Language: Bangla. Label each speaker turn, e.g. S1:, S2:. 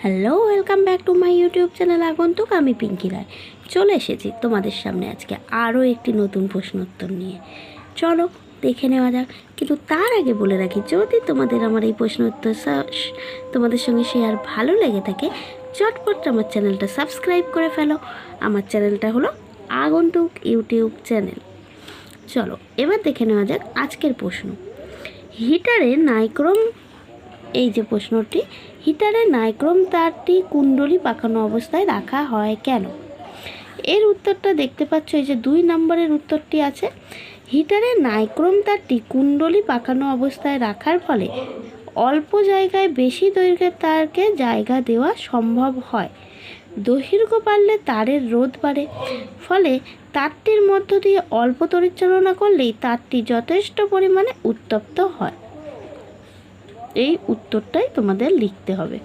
S1: Hello, welcome back to my YouTube channel আগন্তুক। আমি পিঙ্কি রায় চলে এসেছি তোমাদের সামনে আজকে আরও একটি নতুন প্রশ্ন উত্তর নিয়ে। চলো দেখে নেওয়া যাক। কিন্তু তার আগে বলে রাখি, যদি তোমাদের আমার এই প্রশ্ন উত্তর তোমাদের সঙ্গে শেয়ার ভালো লেগে থাকে, চটপট আমার চ্যানেলটা সাবস্ক্রাইব করে ফেলো। আমার চ্যানেলটা হলো আগন্তুক ইউটিউব চ্যানেল। চলো এবার দেখে নেওয়া যাক আজকের প্রশ্ন। হিটারে নাইক্রোম, এই যে প্রশ্নটি, হিটারে নাইক্রোম তারটি কুণ্ডলী পাকানো অবস্থায় রাখা হয় কেন? এর উত্তরটা দেখতে পাচ্ছ, এই যে 2 নম্বরের উত্তরটি আছে। হিটারে নাইক্রোম তারটি কুণ্ডলী পাকানো অবস্থায় রাখার ফলে অল্প জায়গায় বেশি দৈর্ঘ্যের তারকে জায়গা দেওয়া সম্ভব হয়। দৈর্ঘ্য বাড়লে তারের রোধ বাড়ে, ফলে তারটির মধ্য দিয়ে অল্প তড়িৎচালনা করলেই তারটি যথেষ্ট পরিমাণে উত্তপ্ত হয়। এই উত্তরটাই তোমাদের লিখতে হবে।